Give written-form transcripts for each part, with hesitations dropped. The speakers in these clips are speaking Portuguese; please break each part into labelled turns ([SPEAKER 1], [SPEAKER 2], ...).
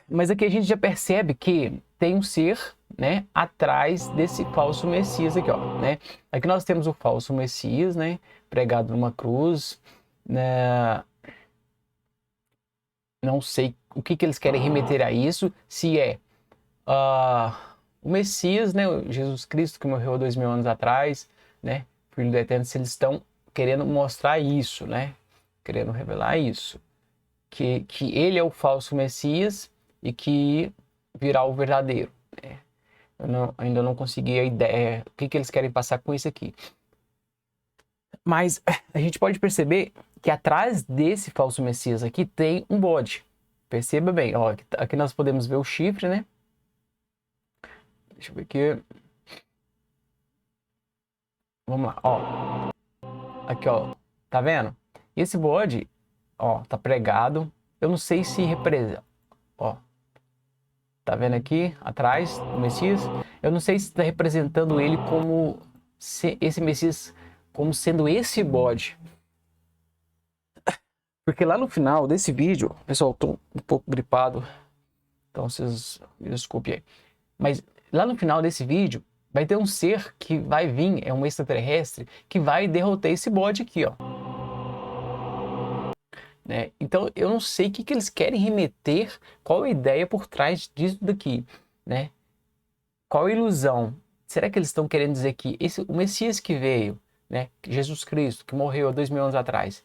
[SPEAKER 1] Mas aqui a gente já percebe que tem um ser, né, atrás desse falso Messias aqui, ó, né? Aqui nós temos o falso Messias, né, pregado numa cruz, né? Não sei o que eles querem remeter a isso, se é o Messias, né, o Jesus Cristo que morreu há 2000 anos atrás, né, Filho do Eterno, se eles estão querendo mostrar isso, né, querendo revelar isso, que ele é o falso Messias e que virá o verdadeiro, né? Ainda não consegui a ideia, o que eles querem passar com isso aqui. Mas a gente pode perceber que atrás desse falso Messias aqui tem um bode. Perceba bem, ó, aqui nós podemos ver o chifre, né? Deixa eu ver aqui. Vamos lá, ó. Aqui, ó. Tá vendo? E esse bode, ó, tá pregado. Eu não sei se representa. Ó. Tá vendo aqui atrás o Messias? Eu não sei se está representando ele como esse Messias, como sendo esse bode. Porque lá no final desse vídeo, pessoal, eu tô um pouco gripado, então vocês me desculpem aí. Mas lá no final desse vídeo, vai ter um ser que vai vir, é um extraterrestre, que vai derrotar esse bode aqui, ó. Né? Então eu não sei o que eles querem remeter, qual a ideia por trás disso daqui, né? Qual a ilusão? Será que eles estão querendo dizer que o Messias que veio, né, Jesus Cristo, que morreu há 2000 anos atrás,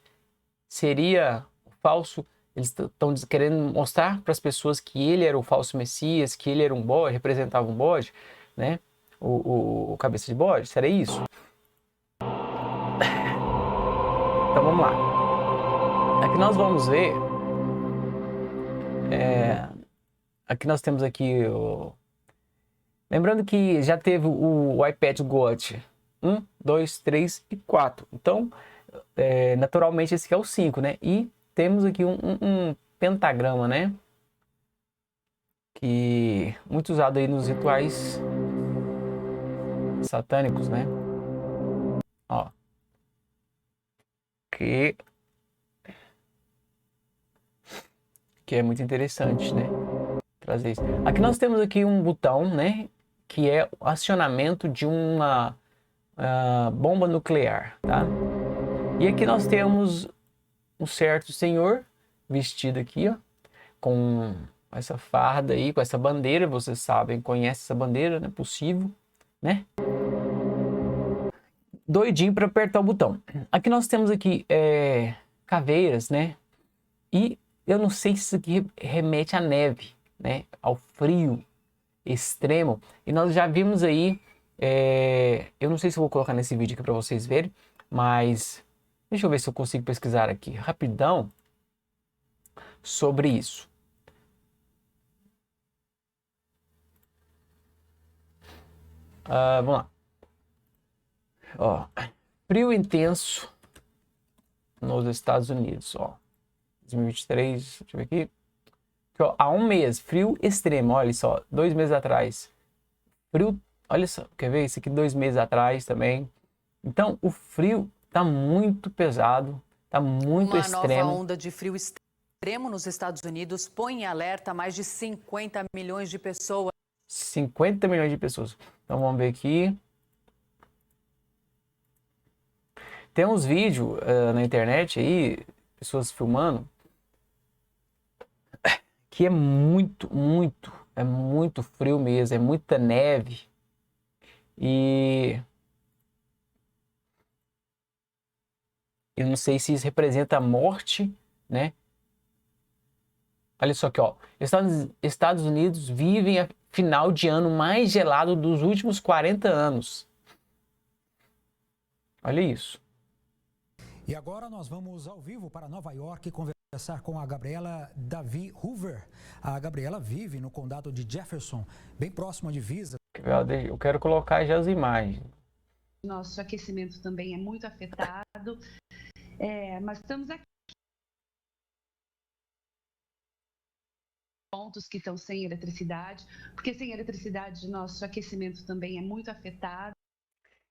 [SPEAKER 1] seria o falso? Eles estão querendo mostrar para as pessoas que ele era o falso Messias, que ele era um bode, representava um bode, né? O cabeça de bode, será isso? Então vamos lá. Aqui nós vamos ver. Aqui nós temos aqui lembrando que já teve o iPad GOT 1, 2, 3 e 4. Então, naturalmente esse aqui é o 5, né? E temos aqui um pentagrama, né? Que muito usado aí nos rituais satânicos, né? Ó. Que é muito interessante, né? Trazer isso. Aqui nós temos aqui um botão, né? Que é o acionamento de uma bomba nuclear, tá? E aqui nós temos um certo senhor vestido aqui, ó, com essa farda aí, com essa bandeira, vocês sabem, conhecem essa bandeira, né? Possível, né? Doidinho para apertar o botão. Aqui nós temos aqui caveiras, né? E eu não sei se isso aqui remete à neve, né? Ao frio extremo. E nós já vimos aí, eu não sei se eu vou colocar nesse vídeo aqui para vocês verem, mas deixa eu ver se eu consigo pesquisar aqui rapidão sobre isso. Vamos lá. Ó, frio intenso nos Estados Unidos, ó. 2023, deixa eu ver aqui. Ó, há um mês, frio extremo, olha só, 2 meses atrás. Frio, olha só, quer ver? Esse aqui 2 meses atrás também. Então, o frio tá muito pesado, tá muito extremo.
[SPEAKER 2] Uma nova onda de frio extremo nos Estados Unidos põe em alerta mais de 50 milhões de pessoas.
[SPEAKER 1] 50 milhões de pessoas. Então, vamos ver aqui. Tem uns vídeos na internet aí, pessoas filmando, que é muito frio mesmo, é muita neve. E eu não sei se isso representa a morte, né? Olha só aqui, ó. Estados Unidos vivem a final de ano mais gelado dos últimos 40 anos. Olha isso.
[SPEAKER 3] E agora nós vamos ao vivo para Nova York conversar com a Gabriela Davi Hoover. A Gabriela vive no condado de Jefferson, bem próximo à divisa.
[SPEAKER 1] Eu quero colocar já as imagens.
[SPEAKER 4] Nosso aquecimento também é muito afetado, mas estamos aqui. Pontos que estão sem eletricidade, porque sem eletricidade nosso aquecimento também é muito afetado.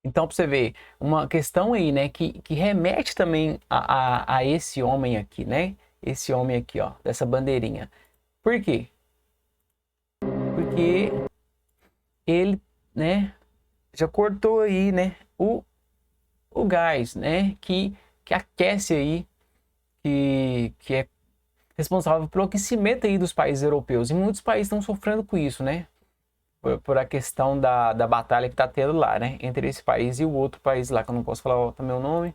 [SPEAKER 1] Então, para você ver, uma questão aí, né, que remete também a esse homem aqui, né? Esse homem aqui, ó, dessa bandeirinha. Por quê? porque ele, né, já cortou aí, né, o gás, né, que aquece aí, que é responsável pelo aquecimento aí dos países europeus. E muitos países estão sofrendo com isso, né, por a questão da batalha que está tendo lá, né, entre esse país e o outro país lá, que eu não posso falar também o nome.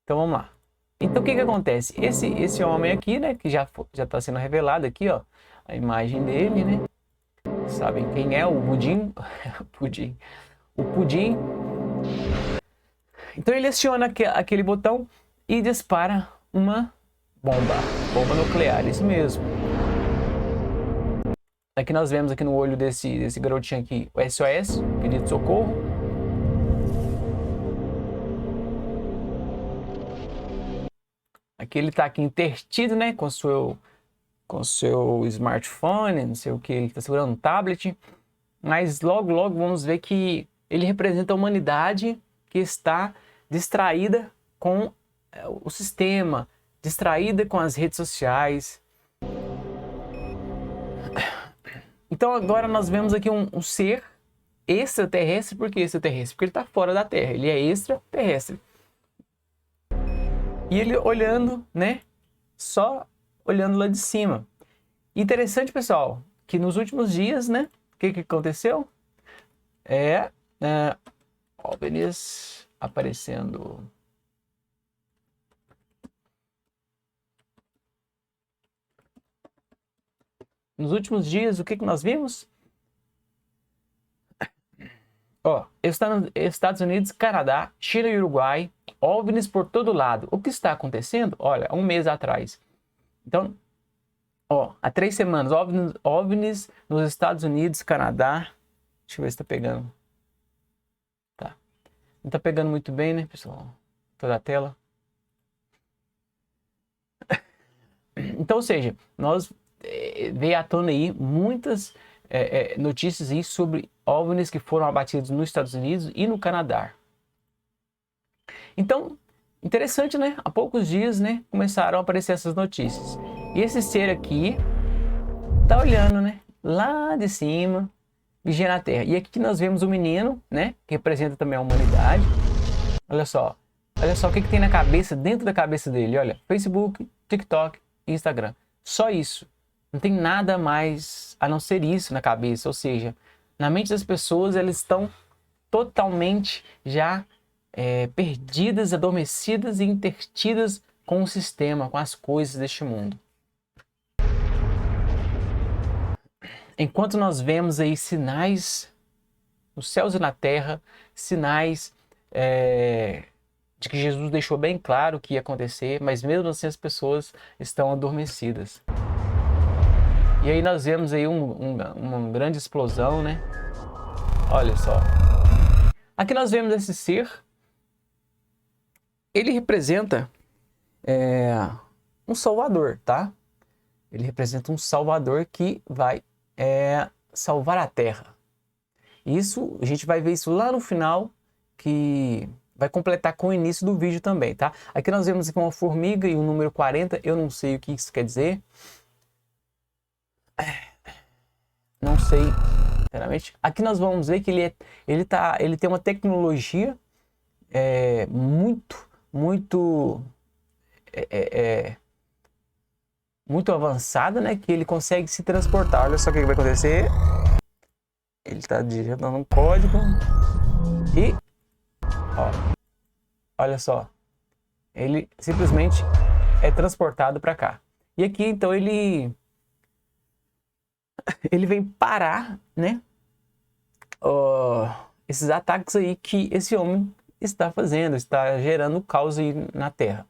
[SPEAKER 1] Então vamos lá. Então o que acontece? Esse homem aqui, né, que já está sendo revelado aqui, ó, a imagem dele, né, sabem quem é? O Pudim. O Pudim. Então ele aciona aquele botão e dispara uma bomba nuclear, isso mesmo. Aqui nós vemos aqui no olho desse garotinho aqui, o SOS, pedido de socorro. Aqui ele está aqui intertido, né, com seu smartphone, não sei o que, ele está segurando um tablet. Mas logo vamos ver que ele representa a humanidade que está distraída com o sistema, distraída com as redes sociais. Então agora nós vemos aqui um ser extraterrestre. Por que extraterrestre? Porque ele está fora da Terra, ele é extraterrestre. E ele olhando, né, só olhando lá de cima. Interessante, pessoal, que nos últimos dias, né, o que aconteceu? OVNIs aparecendo. Nos últimos dias, o que nós vimos? Ó, Estados Unidos, Canadá, Chile e Uruguai, OVNIs por todo lado. O que está acontecendo? Olha, um mês atrás. Então, ó, há 3 semanas, OVNIs nos Estados Unidos, Canadá. Deixa eu ver se tá pegando. Tá. Não tá pegando muito bem, né, pessoal? Toda a tela. Então, ou seja, nós veio à tona aí muitas notícias aí sobre OVNIs que foram abatidos nos Estados Unidos e no Canadá. Então, interessante, né? Há poucos dias, né, começaram a aparecer essas notícias. E esse ser aqui tá olhando, né, lá de cima, vigiando a Terra. E aqui nós vemos o menino, né, que representa também a humanidade. Olha só o que tem na cabeça, dentro da cabeça dele. Olha, Facebook, TikTok, Instagram. Só isso. Não tem nada mais a não ser isso na cabeça. Ou seja, na mente das pessoas, elas estão totalmente já perdidas, adormecidas e intertidas com o sistema, com as coisas deste mundo. Enquanto nós vemos aí sinais nos céus e na terra, sinais de que Jesus deixou bem claro o que ia acontecer, mas mesmo assim as pessoas estão adormecidas. E aí nós vemos aí uma grande explosão, né? Olha só. Aqui nós vemos esse ser. Ele representa um salvador, tá? Ele representa um salvador que vai salvar a Terra. Isso, a gente vai ver isso lá no final, que vai completar com o início do vídeo também, tá? Aqui nós vemos aqui uma formiga e o número 40, eu não sei o que isso quer dizer. Não sei, sinceramente. Aqui nós vamos ver que ele tem uma tecnologia muito avançada, né? Que ele consegue se transportar. Olha só o que vai acontecer. Ele está digitando um código e olha só, ele simplesmente é transportado para cá. E aqui então ele vem parar, né? Esses ataques aí que esse homem está fazendo, está gerando caos aí na Terra.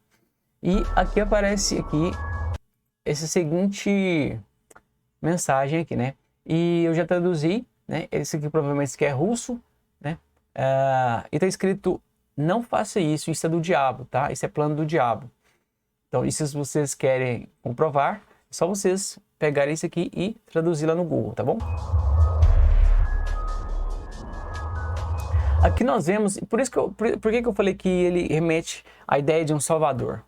[SPEAKER 1] E aqui aparece aqui essa seguinte mensagem aqui, né? E eu já traduzi, né? Esse aqui provavelmente é russo, né? E está escrito: não faça isso, isso é do diabo, tá? Isso é plano do diabo. Então, e se vocês querem comprovar, é só vocês pegarem isso aqui e traduzir lá no Google, tá bom? Aqui nós vemos, por que eu falei que ele remete à ideia de um salvador?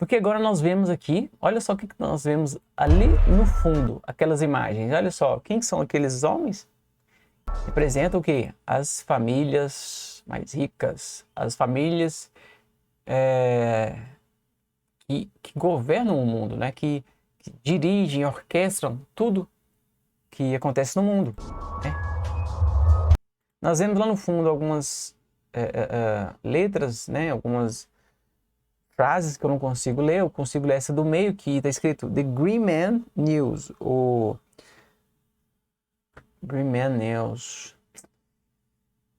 [SPEAKER 1] Porque agora nós vemos aqui, olha só o que nós vemos ali no fundo, aquelas imagens. Olha só, quem são aqueles homens? Representam o quê? As famílias mais ricas, as famílias que governam o mundo, né? Que dirigem, orquestram tudo que acontece no mundo, né? Nós vemos lá no fundo algumas letras, né? Algumas frases que eu não consigo ler. Eu consigo ler essa do meio, que está escrito The Green Man News, o Green Man News,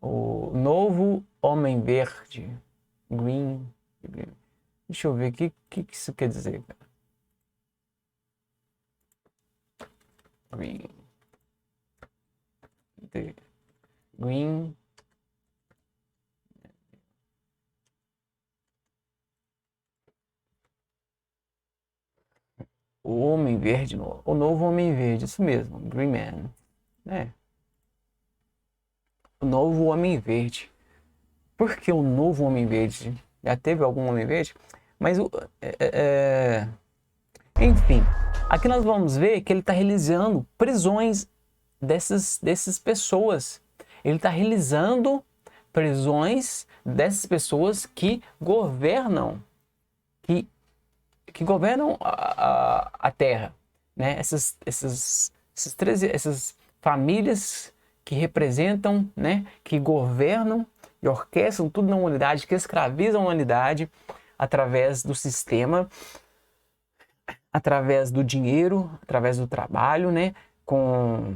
[SPEAKER 1] o novo Homem Verde, Green. Deixa eu ver o que isso quer dizer, cara. Green. The Green. O Homem Verde, o novo Homem Verde, isso mesmo, Green Man, né? O novo Homem Verde. Por que o novo Homem Verde? Já teve algum Homem Verde? Mas, enfim, aqui nós vamos ver que ele está realizando prisões dessas pessoas. Ele está realizando prisões dessas pessoas que governam, que governam a Terra, né? Essas famílias que representam, né? Que governam e orquestram tudo na humanidade, que escravizam a humanidade através do sistema, através do dinheiro, através do trabalho, né? Com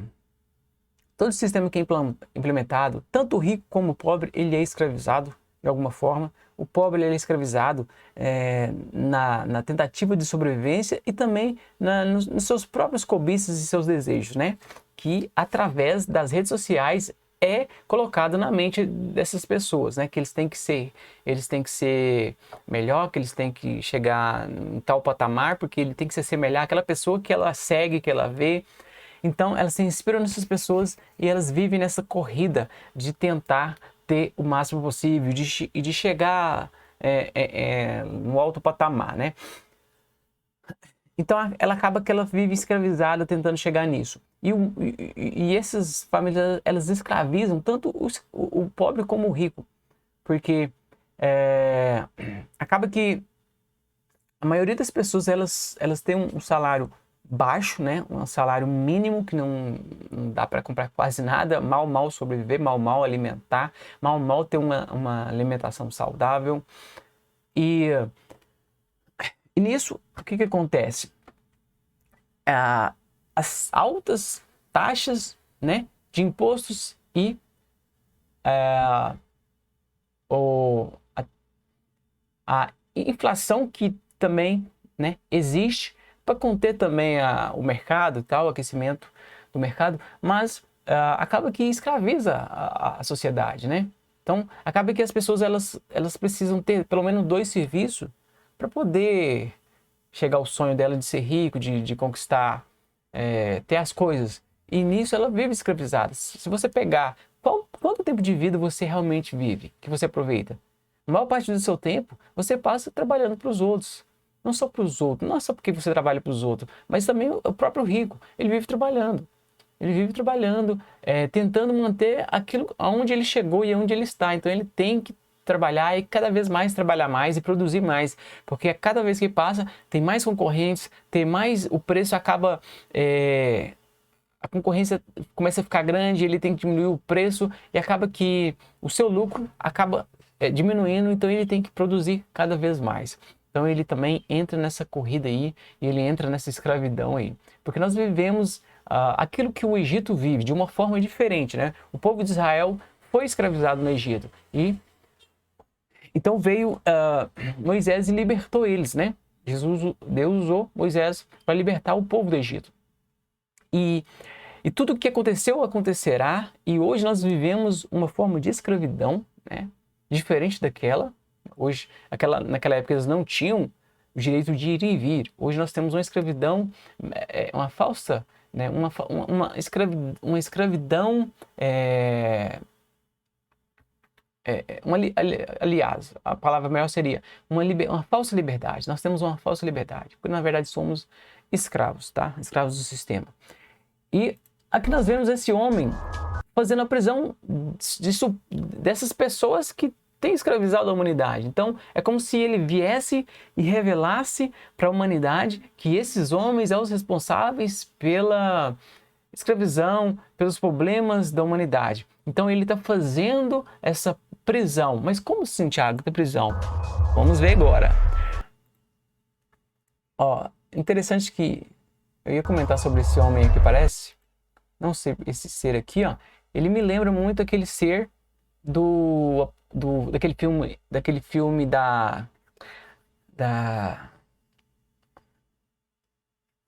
[SPEAKER 1] todo o sistema que é implementado, tanto o rico como o pobre, ele é escravizado de alguma forma. O pobre ele é escravizado na tentativa de sobrevivência e também nos seus próprios cobiças e seus desejos, né? Que através das redes sociais é colocado na mente dessas pessoas, né? Que eles têm que ser melhor, que eles têm que chegar em tal patamar, porque ele tem que se assemelhar àquela pessoa que ela segue, que ela vê. Então elas se inspiram nessas pessoas e elas vivem nessa corrida de tentar ter o máximo possível e de chegar no alto patamar, né? Então ela acaba que ela vive escravizada tentando chegar nisso. E essas famílias, elas escravizam tanto o pobre como o rico, porque acaba que a maioria das pessoas elas têm um salário baixo, né? Um salário mínimo que não dá para comprar quase nada, mal sobreviver, mal alimentar, mal ter uma alimentação saudável. E nisso, o que acontece? As altas taxas, né, de impostos e a inflação que também, né, existe para conter também o mercado e tal, o aquecimento do mercado, mas acaba que escraviza a sociedade, né? Então, acaba que as pessoas elas precisam ter pelo menos 2 serviços para poder chegar ao sonho dela de ser rico, de conquistar, ter as coisas. E nisso ela vive escravizada. Se você pegar, quanto tempo de vida você realmente vive, que você aproveita? A maior parte do seu tempo você passa trabalhando para os outros. Não só para os outros, não só porque você trabalha para os outros, mas também o próprio rico, ele vive trabalhando. Ele vive trabalhando, tentando manter aquilo aonde ele chegou e aonde ele está. Então ele tem que trabalhar e cada vez mais trabalhar mais e produzir mais, porque cada vez que passa tem mais concorrentes, tem mais, o preço acaba, a concorrência começa a ficar grande, ele tem que diminuir o preço e acaba que o seu lucro acaba diminuindo, então ele tem que produzir cada vez mais. Então ele também entra nessa corrida aí, e ele entra nessa escravidão aí. Porque nós vivemos aquilo que o Egito vive, de uma forma diferente, né? O povo de Israel foi escravizado no Egito. E então veio Moisés e libertou eles, né? Deus usou Moisés para libertar o povo do Egito. E tudo o que aconteceu, acontecerá. E hoje nós vivemos uma forma de escravidão, né? Diferente daquela. Hoje, naquela época eles não tinham o direito de ir e vir. Hoje nós temos uma escravidão, uma falsa, né? uma escravidão aliás, a palavra melhor seria uma falsa liberdade. Nós temos uma falsa liberdade, porque na verdade somos escravos, tá? Escravos do sistema. E aqui nós vemos esse homem fazendo a prisão dessas pessoas que têm escravizado a humanidade. Então, é como se ele viesse e revelasse para a humanidade que esses homens são os responsáveis pela escravidão, pelos problemas da humanidade. Então, ele está fazendo essa prisão. Mas como assim, Thiago, da prisão? Vamos ver agora. Ó, interessante que eu ia comentar sobre esse homem aqui, parece. Não sei, esse ser aqui, ó. Ele me lembra muito aquele ser daquele filme da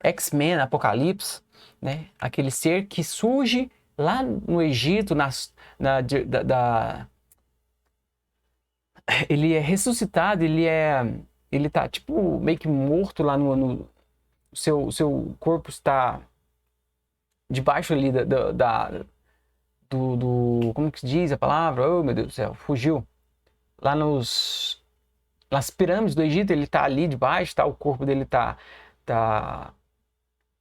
[SPEAKER 1] X-Men, Apocalipse, né? Aquele ser que surge lá no Egito, ele é ressuscitado, ele tá tipo meio que morto lá no seu corpo está debaixo ali como que se diz a palavra? Oh, meu Deus do céu, fugiu. Lá nas pirâmides do Egito, ele tá ali debaixo, tá? O corpo dele tá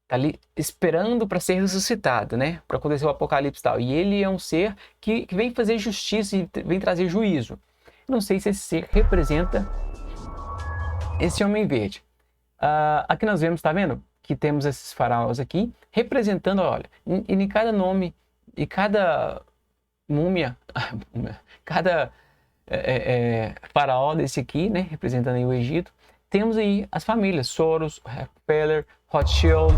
[SPEAKER 1] ali esperando para ser ressuscitado, né? Para acontecer o apocalipse e tal. E ele é um ser que vem fazer justiça e vem trazer juízo. Não sei se esse ser representa esse homem verde. Aqui nós vemos, tá vendo? Que temos esses faraós aqui, representando, olha, em cada nome e cada múmia, cada faraó desse aqui, né? Representando aí o Egito, temos aí as famílias, Soros, Rockefeller, Rothschild.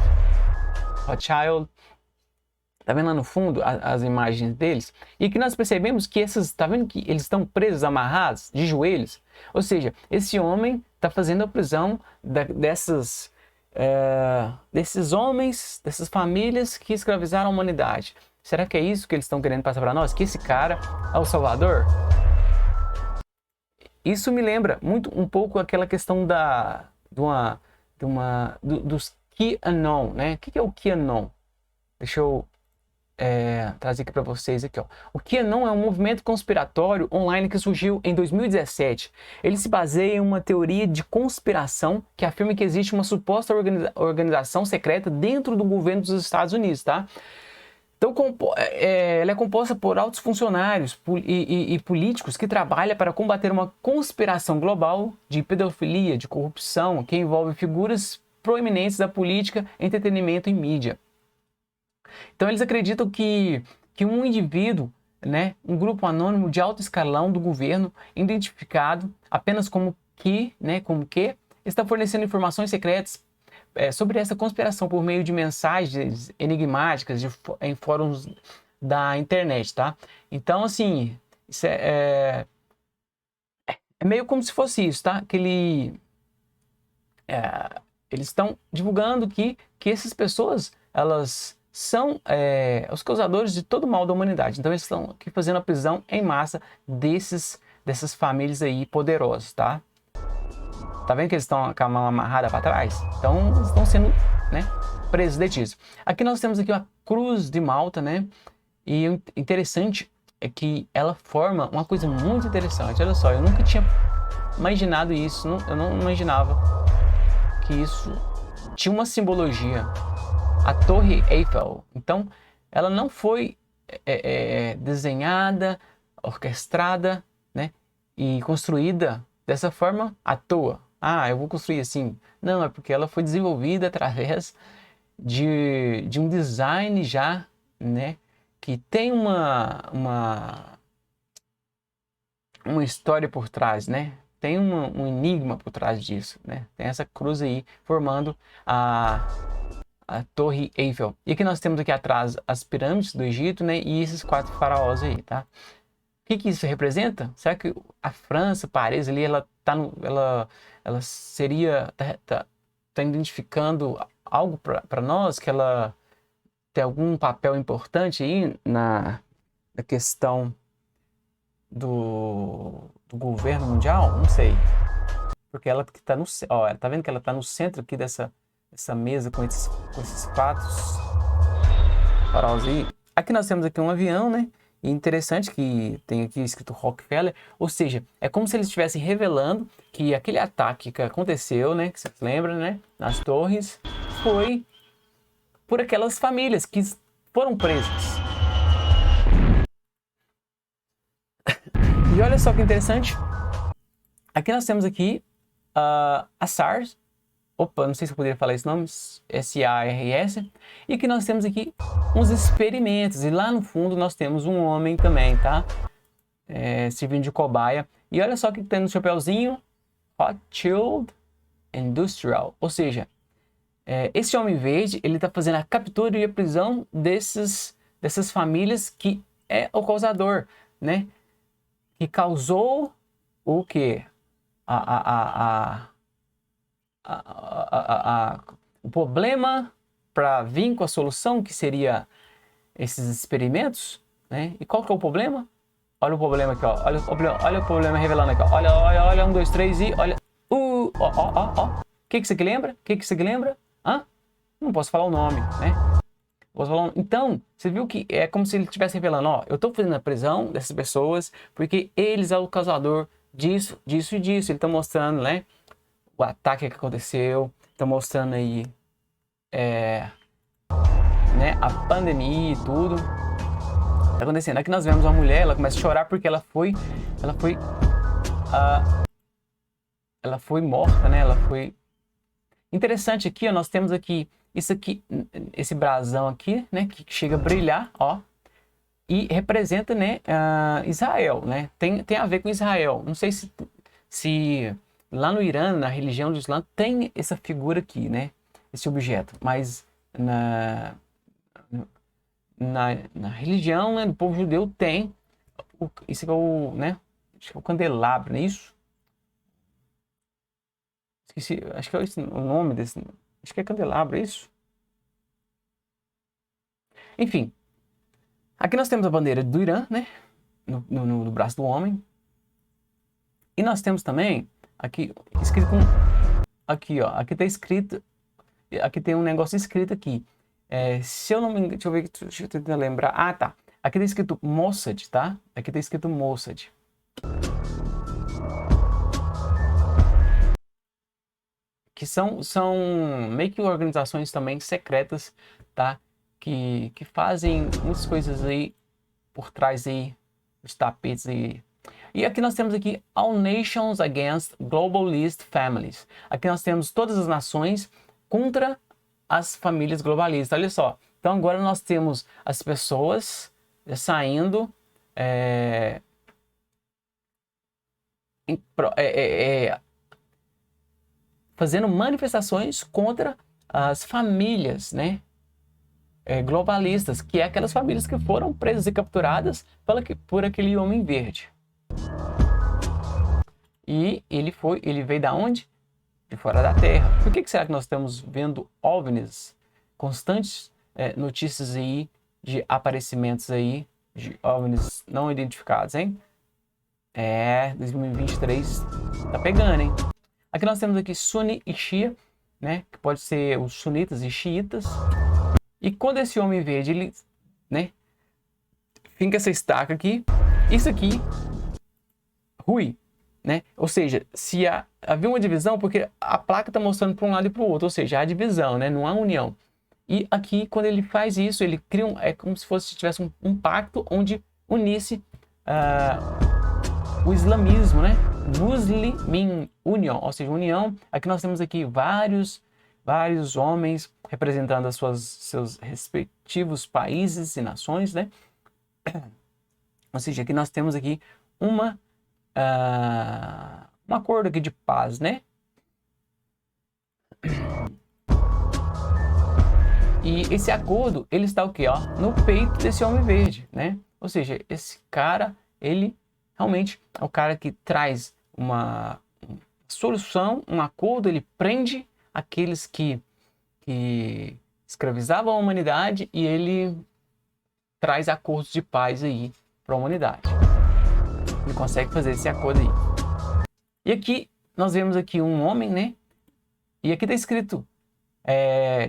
[SPEAKER 1] Tá vendo lá no fundo as imagens deles? E que nós percebemos que tá vendo que eles estão presos, amarrados, de joelhos? Ou seja, esse homem está fazendo a prisão desses homens, dessas famílias que escravizaram a humanidade. Será que é isso que eles estão querendo passar para nós? Que esse cara é o Salvador? Isso me lembra um pouco aquela questão dos QAnon, né? O que é o QAnon? Deixa eu trazer aqui para vocês aqui, ó. O QAnon é um movimento conspiratório online que surgiu em 2017. Ele se baseia em uma teoria de conspiração que afirma que existe uma suposta organização secreta dentro do governo dos Estados Unidos, tá? Então, ela é composta por altos funcionários e políticos que trabalham para combater uma conspiração global de pedofilia, de corrupção, que envolve figuras proeminentes da política, entretenimento e mídia. Então, eles acreditam que um indivíduo, né, um grupo anônimo de alto escalão do governo, identificado apenas como que, está fornecendo informações secretas sobre essa conspiração por meio de mensagens enigmáticas em fóruns da internet, tá? Então, assim, isso é meio como se fosse isso, tá? Eles estão divulgando que essas pessoas, elas são os causadores de todo o mal da humanidade. Então, eles estão aqui fazendo a prisão em massa dessas famílias aí poderosas, tá? Tá vendo que eles estão com a mão amarrada para trás? Então, eles estão sendo, né, presos, detidos. Aqui nós temos aqui uma cruz de Malta, né? E o interessante é que ela forma uma coisa muito interessante. Olha só, eu nunca tinha imaginado isso. Eu não imaginava que isso tinha uma simbologia. A Torre Eiffel. Então, ela não foi desenhada, orquestrada, né, e construída dessa forma à toa. Eu vou construir assim. Não, é porque ela foi desenvolvida através de um design já, né, que tem uma história por trás, né? Tem um enigma por trás disso, né? Tem essa cruz aí formando a Torre Eiffel. E aqui nós temos aqui atrás as pirâmides do Egito, né? E esses 4 faraós aí, tá? O que isso representa? Será que a França, Paris ali, ela seria tá identificando algo para nós, que ela tem algum papel importante aí na questão do governo mundial? Não sei. Porque ela que tá tá vendo que ela tá no centro aqui dessa mesa com esses 4 faraós aí. Aqui nós temos aqui um avião, né? E interessante que tem aqui escrito Rockefeller, ou seja, é como se eles estivessem revelando que aquele ataque que aconteceu, né, que você lembra, né, nas torres, foi por aquelas famílias que foram presas. E olha só que interessante, aqui nós temos aqui a SARS, não sei se eu poderia falar esse nome, SARS, e que nós temos aqui uns experimentos, e lá no fundo nós temos um homem também, tá? Servindo de cobaia, e olha só que tem no chapeuzinho, Rothschild Industrial, ou seja, esse homem verde, ele está fazendo a captura e a prisão dessas famílias que é o causador, né? Que causou o quê? O problema para vir com a solução, que seria esses experimentos, né? E qual que é o problema? Olha o problema aqui, ó. Olha o problema revelando aqui, ó. Olha, 1, 2, 3 e olha. O que isso aqui lembra? O que isso aqui lembra? Não posso falar o nome, né? Então, você viu que é como se ele estivesse revelando, ó, eu estou fazendo a prisão dessas pessoas porque eles são o causador disso, disso e disso. Ele está mostrando, né, o ataque que aconteceu, está mostrando aí, né, a pandemia e tudo. Tá acontecendo. Aqui nós vemos uma mulher, ela começa a chorar porque ela foi morta, né? Ela foi. Interessante aqui, ó, nós temos aqui isso aqui, esse brasão aqui, né, que chega a brilhar, ó, e representa, né, Israel, né? Tem a ver com Israel. Não sei se lá no Irã, na religião do Islã, tem essa figura aqui, né? Esse objeto, mas na religião, né, do povo judeu tem isso aqui é o, né? Acho que é o candelabro, não é isso? Esqueci, acho que é o nome desse. Acho que é candelabro, é isso? Enfim. Aqui nós temos a bandeira do Irã, né? No braço do homem. E nós temos também, aqui, escrito com... Aqui, ó. Aqui tá escrito... Aqui tem um negócio escrito aqui. Se eu não me engano... Deixa eu tentar lembrar. Ah, tá. Aqui tá escrito Mossad, tá? Aqui tá escrito Mossad. Que são meio que organizações também secretas, tá? Que fazem muitas coisas aí por trás aí dos tapetes aí. E aqui nós temos aqui All Nations Against Globalist Families. Aqui nós temos todas as nações contra as famílias globalistas. Olha só. Então agora nós temos as pessoas saindo fazendo manifestações contra as famílias, né, globalistas, que é aquelas famílias que foram presas e capturadas por aquele homem verde. E ele veio da onde? De fora da Terra. Por que será que nós estamos vendo OVNIs, constantes notícias aí de aparecimentos aí de OVNIs não identificados, hein? 2023 tá pegando, hein? Aqui nós temos aqui Sunni e Shia, né? Que pode ser os sunitas e xiitas. E quando esse homem verde, ele, né, finca essa estaca aqui, isso aqui, rui, né? Ou seja, se havia uma divisão, porque a placa está mostrando para um lado e para o outro, ou seja, há divisão, né? Não há união. E aqui, quando ele faz isso, ele cria é como se tivesse um pacto onde unisse o islamismo, né? Muslim Union, ou seja, união. Aqui nós temos aqui vários homens representando seus respectivos países e nações, né? Ou seja, aqui nós temos aqui um acordo aqui de paz, né? E esse acordo, ele está o quê? Ó, no peito desse homem verde, né? Ou seja, esse cara, ele realmente é o cara que traz uma solução, um acordo, ele prende aqueles que escravizavam a humanidade e ele traz acordos de paz aí para a humanidade. Ele consegue fazer esse acordo aí. E aqui nós vemos aqui um homem, né? E aqui está escrito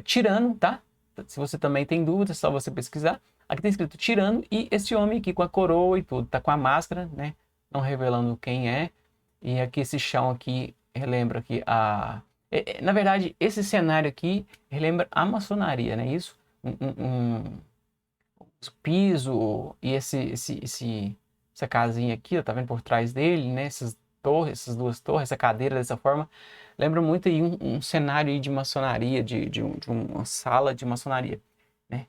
[SPEAKER 1] tirano, tá? Se você também tem dúvidas, é só você pesquisar. Aqui está escrito tirano e esse homem aqui com a coroa e tudo, tá com a máscara, né? Não revelando quem é. E aqui esse chão aqui relembra que na verdade, esse cenário aqui relembra a maçonaria, né? Isso, o piso e essa casinha aqui, ó, tá vendo por trás dele, né? Essas torres, essas duas torres, essa cadeira dessa forma, lembra muito aí um cenário aí de maçonaria, de uma sala de maçonaria, né?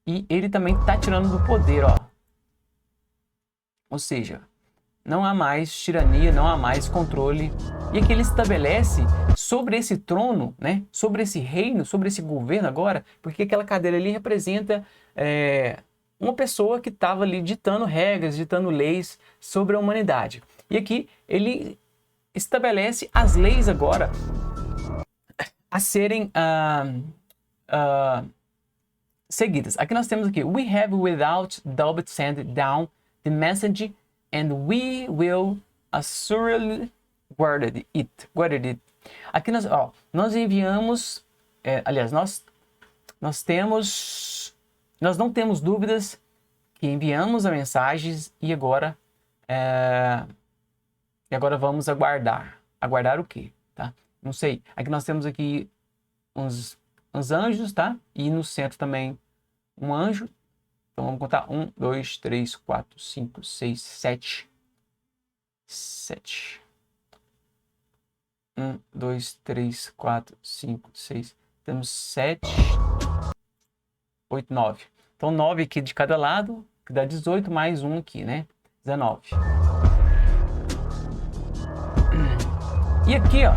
[SPEAKER 1] E ele também tá tirando do poder, ó. Ou seja, não há mais tirania, não há mais controle. E aqui ele estabelece sobre esse trono, né? Sobre esse reino, sobre esse governo agora, porque aquela cadeira ali representa uma pessoa que estava ali ditando regras, ditando leis sobre a humanidade. E aqui ele estabelece as leis agora a serem seguidas. Aqui nós temos aqui, we have without doubt sent down the message and we will assuredly guarded it. Aqui nós enviamos, aliás, nós não temos dúvidas que enviamos a mensagens e agora vamos aguardar. Aguardar o quê? Tá? Não sei. Aqui nós temos aqui uns anjos, tá? E no centro também um anjo. Então vamos contar 1, 2, 3, 4, 5, 6, 7. 1, 2, 3, 4, 5, 6. Temos 7, 8, 9. Então 9 aqui de cada lado, que dá 18, mais um aqui, né? 19. E aqui, ó,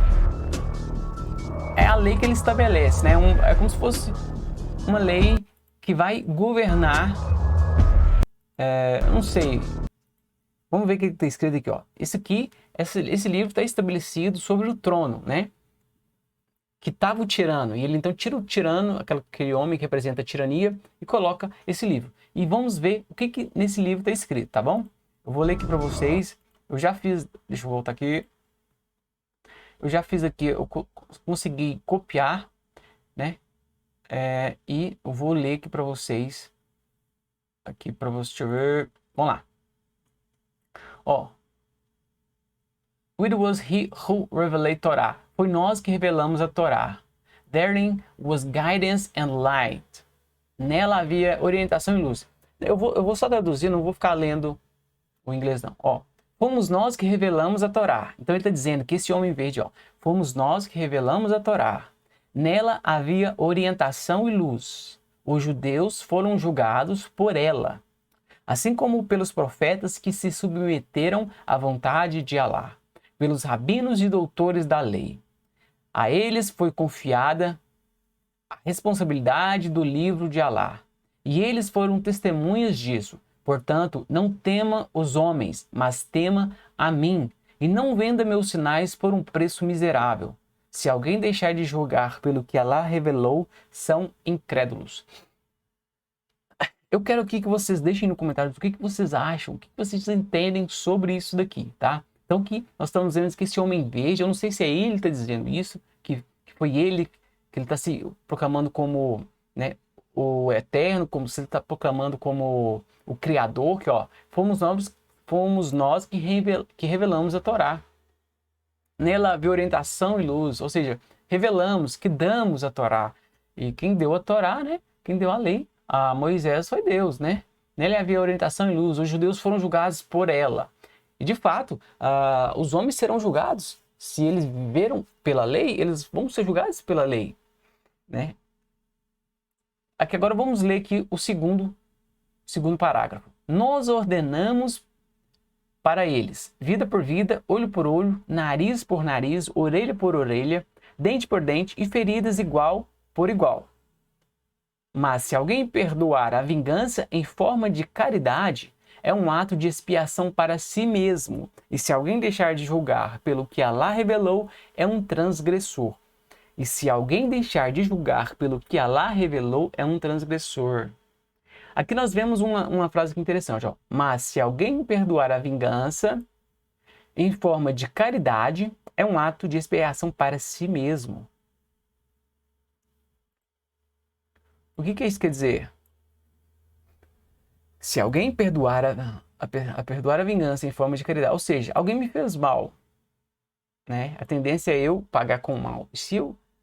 [SPEAKER 1] é a lei que ele estabelece, né? É como se fosse uma lei que vai governar, não sei, vamos ver o que está escrito aqui, ó. Esse livro está estabelecido sobre o trono, né? Que estava o tirano, e ele então tira o tirano, aquele homem que representa a tirania, e coloca esse livro. E vamos ver o que nesse livro está escrito, tá bom? Eu vou ler aqui para vocês, eu já fiz, deixa eu voltar aqui. Eu já fiz aqui, eu consegui copiar, né? E eu vou ler aqui para vocês. Aqui para vocês, deixa eu ver. Vamos lá. Ó. It was he who revealed Torah. Foi nós que revelamos a Torá. Therein was guidance and light. Nela havia orientação e luz. Eu vou só traduzir, não vou ficar lendo o inglês não. Ó. Fomos nós que revelamos a Torá. Então ele está dizendo que esse homem verde, ó, fomos nós que revelamos a Torá. Nela havia orientação e luz. Os judeus foram julgados por ela, assim como pelos profetas que se submeteram à vontade de Alá, pelos rabinos e doutores da lei. A eles foi confiada a responsabilidade do livro de Alá, e eles foram testemunhas disso. Portanto, não tema os homens, mas tema a mim, e não venda meus sinais por um preço miserável. Se alguém deixar de julgar pelo que Alá revelou, são incrédulos. Eu quero aqui que vocês deixem no comentário o que vocês acham, o que vocês entendem sobre isso daqui, tá? Então aqui nós estamos dizendo que esse homem verde, eu não sei se é ele que está dizendo isso, que foi ele, que ele está se proclamando como, né, o eterno, como se ele está proclamando como o Criador, que ó, fomos nós que revelamos a Torá. Nela havia orientação e luz, ou seja, revelamos, que damos a Torá. E quem deu a Torá, né? Quem deu a lei a Moisés foi Deus, né? Nela havia orientação e luz, os judeus foram julgados por ela. E de fato, os homens serão julgados. Se eles viveram pela lei, eles vão ser julgados pela lei, né? Aqui agora vamos ler aqui o segundo parágrafo. Nós ordenamos para eles, vida por vida, olho por olho, nariz por nariz, orelha por orelha, dente por dente e feridas igual por igual. Mas se alguém perdoar a vingança em forma de caridade, é um ato de expiação para si mesmo. E se alguém deixar de julgar pelo que Alá revelou, é um transgressor. E se alguém deixar de julgar pelo que Alá revelou, é um transgressor. Aqui nós vemos uma frase que é interessante, ó. Mas se alguém perdoar a vingança em forma de caridade, é um ato de expiação para si mesmo. O que isso quer dizer? Se alguém perdoar perdoar a vingança em forma de caridade, ou seja, alguém me fez mal, né? A tendência é eu pagar com mal. Se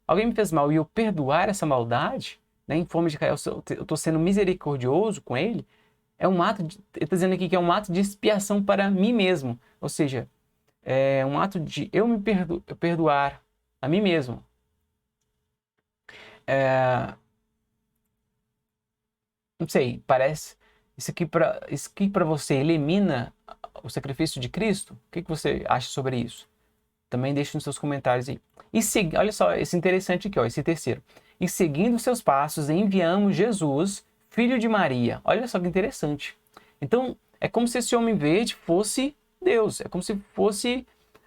[SPEAKER 1] alguém me fez mal e eu perdoar essa maldade, né, em forma de caridade, eu estou sendo misericordioso com ele, é um ato, ele está dizendo aqui que é um ato de expiação para mim mesmo, ou seja, é um ato de eu perdoar a mim mesmo. Não sei, parece... Isso aqui para você elimina o sacrifício de Cristo? O que você acha sobre isso? Também deixe nos seus comentários aí. Olha só, esse interessante aqui, ó, esse terceiro. E seguindo seus passos, enviamos Jesus, filho de Maria. Olha só que interessante. Então, é como se esse homem verde fosse Deus. É como se fosse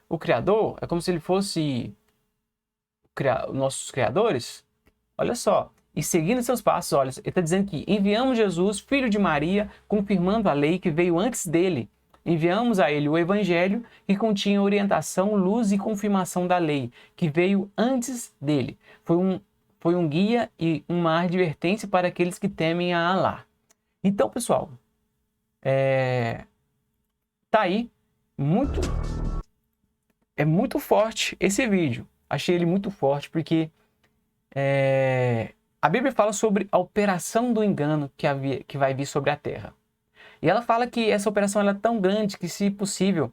[SPEAKER 1] o Criador. É como se ele fosse nossos criadores. Olha só. E seguindo seus passos, olha, ele está dizendo que enviamos Jesus, filho de Maria, confirmando a lei que veio antes dele. Enviamos a ele o evangelho que continha orientação, luz e confirmação da lei, que veio antes dele. Foi um guia e uma advertência para aqueles que temem a Alá. Então, pessoal, tá aí, é muito forte esse vídeo. Achei ele muito forte porque a Bíblia fala sobre a operação do engano que vai vir sobre a terra. E ela fala que essa operação ela é tão grande que, se possível,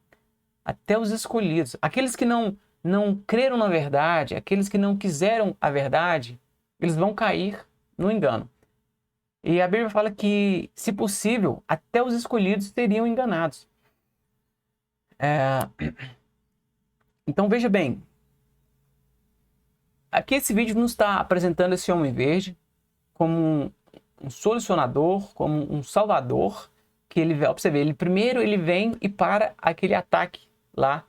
[SPEAKER 1] até os escolhidos, aqueles que não creram na verdade, aqueles que não quiseram a verdade, eles vão cair no engano. E a Bíblia fala que, se possível, até os escolhidos seriam enganados. Então, veja bem. Aqui esse vídeo nos está apresentando esse homem verde como um solucionador, como um salvador, que ele, ó, pra você ver, primeiro ele vem e para aquele ataque lá,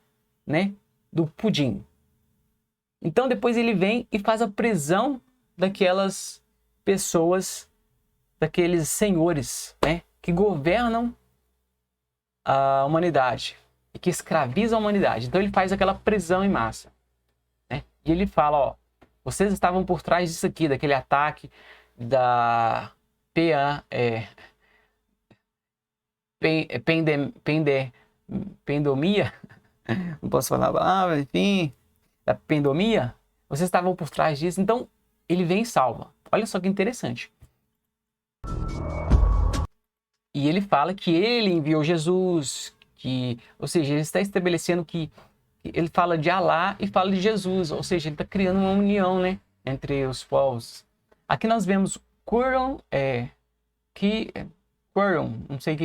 [SPEAKER 1] né, do pudim. Então depois ele vem e faz a prisão daquelas pessoas, daqueles senhores, né, que governam a humanidade e que escravizam a humanidade. Então ele faz aquela prisão em massa, né, e ele fala, ó, vocês estavam por trás disso aqui, daquele ataque da pendomia, não posso falar a palavra, enfim, da pendomia, vocês estavam por trás disso, então ele vem e salva. Olha só que interessante. E ele fala que ele enviou Jesus, ou seja, ele está estabelecendo que ele fala de Alá e fala de Jesus, ou seja, ele está criando uma união, né, entre os povos. Aqui nós vemos Quran, não sei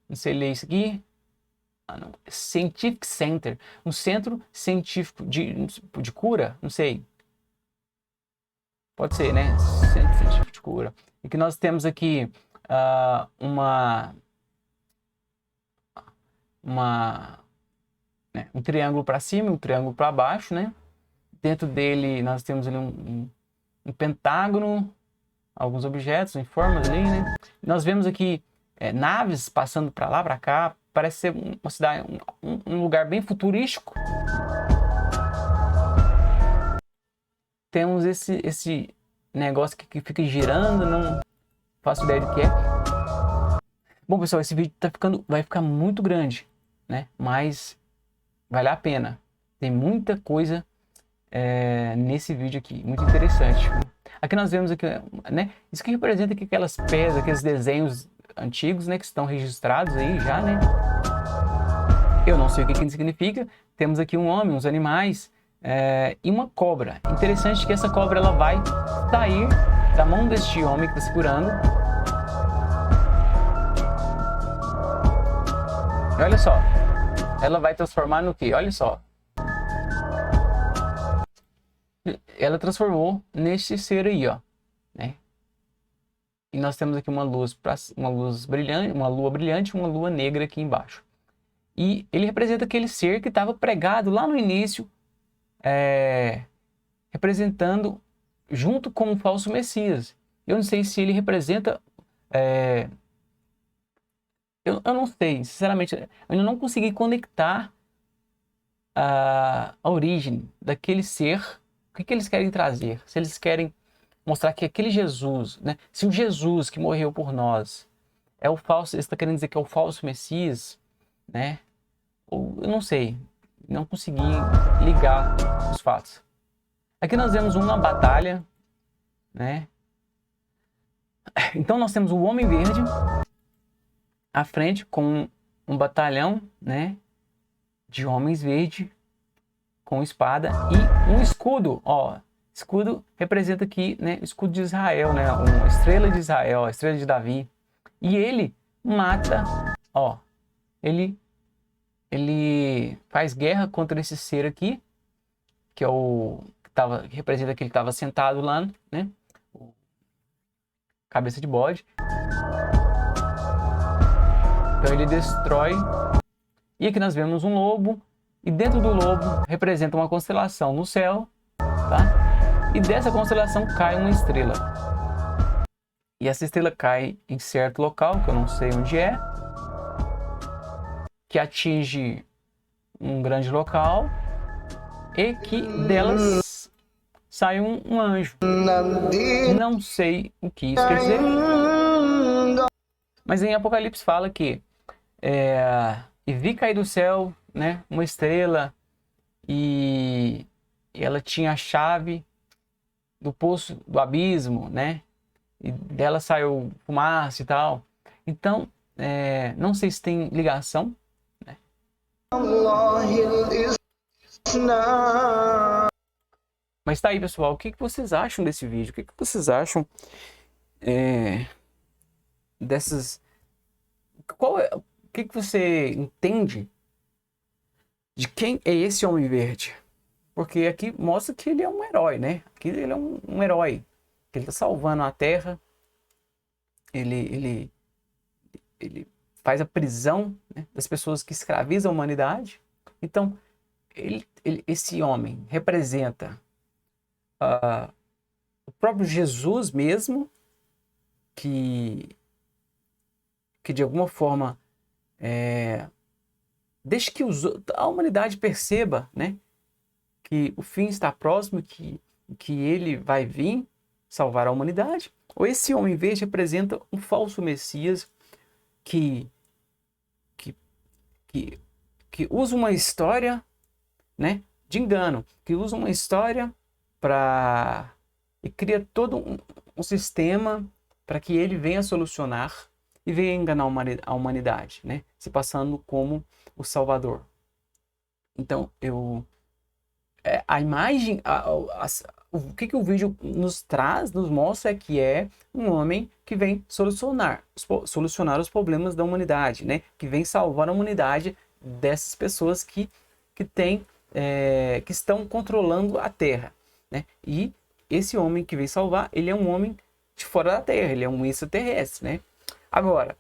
[SPEAKER 1] não sei ler isso aqui. Scientific Center, um centro científico de cura, não sei. Pode ser, né? Centro científico de cura. E que nós temos aqui um triângulo para cima e um triângulo para baixo, né? Dentro dele nós temos ali um pentágono, alguns objetos em formas ali, né? Nós vemos aqui naves passando para lá, para cá. Parece ser uma cidade, um lugar bem futurístico. Temos esse negócio que fica girando, não faço ideia do que é. Bom, pessoal, esse vídeo vai ficar muito grande, né? Mas vale a pena. Tem muita coisa nesse vídeo aqui, muito interessante. Aqui nós vemos aqui, né? Isso que representa aqui aquelas pedras, aqueles desenhos antigos, né? Que estão registrados aí já, né? Eu não sei o que significa. Temos aqui um homem, uns animais e uma cobra. Interessante que essa cobra ela vai sair da mão deste homem que está segurando. E olha só, ela vai transformar no quê? Olha só. Ela transformou neste ser aí, ó, né? E nós temos aqui uma luz brilhante, uma lua brilhante, uma lua negra aqui embaixo. E ele representa aquele ser que estava pregado lá no início, representando junto com o falso Messias. Eu não sei se ele representa... eu não sei, sinceramente, eu ainda não consegui conectar a origem daquele ser. O que eles querem trazer? Se eles querem mostrar que aquele Jesus, né? Se o Jesus que morreu por nós é o falso, ele está querendo dizer que é o falso Messias, né? Ou eu não sei, não consegui ligar os fatos. Aqui nós vemos uma batalha, né? Então nós temos o Homem Verde à frente com um batalhão, né, de homens verdes com espada e um escudo, ó. Escudo representa aqui, né, o escudo de Israel, né, uma estrela de Israel, a estrela de Davi. E ele mata, ó, ele faz guerra contra esse ser aqui, que é o que representa que ele estava sentado lá, né, cabeça de bode. Então ele destrói. E aqui nós vemos um lobo. E dentro do lobo representa uma constelação no céu, tá? E dessa constelação cai uma estrela. E essa estrela cai em certo local, que eu não sei onde é, que atinge um grande local e que delas sai um anjo. Não sei o que isso quer dizer. Mas em Apocalipse fala que e vi cair do céu, né, uma estrela e ela tinha a chave do poço, do abismo, né? E dela saiu fumaça e tal. Então, não sei se tem ligação, né? Mas tá aí, pessoal. O que vocês acham desse vídeo? O que vocês acham dessas... O que que você entende de quem é esse Homem Verde? Porque aqui mostra que ele é um herói, né? Aqui ele é um herói. Ele está salvando a Terra. Ele faz a prisão, né, das pessoas que escravizam a humanidade. Então, esse homem representa o próprio Jesus mesmo, que de alguma forma deixa que a humanidade perceba, né, que o fim está próximo, que ele vai vir salvar a humanidade. Ou esse Homem Verde representa um falso Messias que usa uma história, né, de engano, que usa uma história e cria todo um sistema para que ele venha solucionar e venha enganar a humanidade, né, se passando como o Salvador. Então, a imagem, o que o vídeo nos mostra é que é um homem que vem solucionar os problemas da humanidade, né? Que vem salvar a humanidade dessas pessoas que estão controlando a Terra, né? E esse homem que vem salvar, ele é um homem de fora da Terra, ele é um extraterrestre, né? Agora,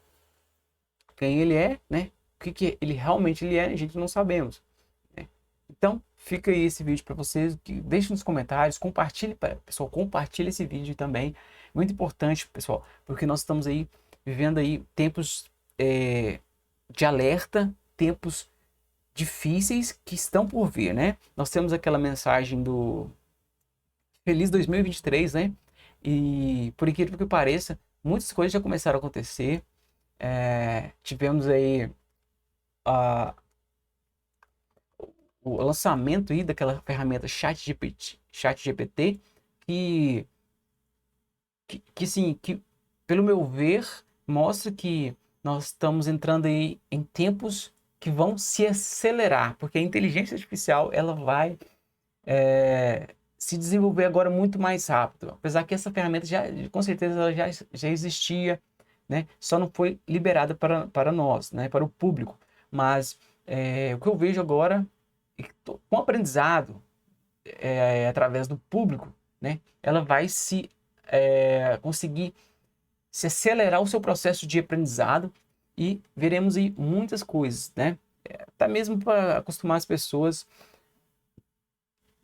[SPEAKER 1] quem ele é, né? O que ele realmente é, a gente não sabemos, né? Então, fica aí esse vídeo para vocês, deixe nos comentários, compartilhe, pessoal, compartilhe esse vídeo também, muito importante, pessoal, porque nós estamos aí vivendo aí tempos de alerta, tempos difíceis que estão por vir, né? Nós temos aquela mensagem do Feliz 2023, né? E por incrível que pareça, muitas coisas já começaram a acontecer. Tivemos aí o lançamento aí daquela ferramenta ChatGPT, que pelo meu ver mostra que nós estamos entrando aí em tempos que vão se acelerar, porque a inteligência artificial ela vai se desenvolver agora muito mais rápido, apesar que essa ferramenta com certeza ela já existia, né? Só não foi liberada para nós, né? Para o público, mas o que eu vejo agora com o aprendizado através do público, né, ela vai conseguir se acelerar o seu processo de aprendizado e veremos aí muitas coisas, né, até mesmo para acostumar as pessoas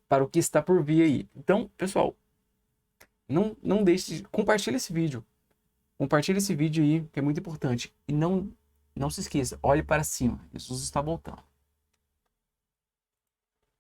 [SPEAKER 1] para o que está por vir aí. Então, pessoal, não deixe de compartilhar esse vídeo. Compartilhe esse vídeo aí, que é muito importante. E não se esqueça, olhe para cima, Jesus está voltando.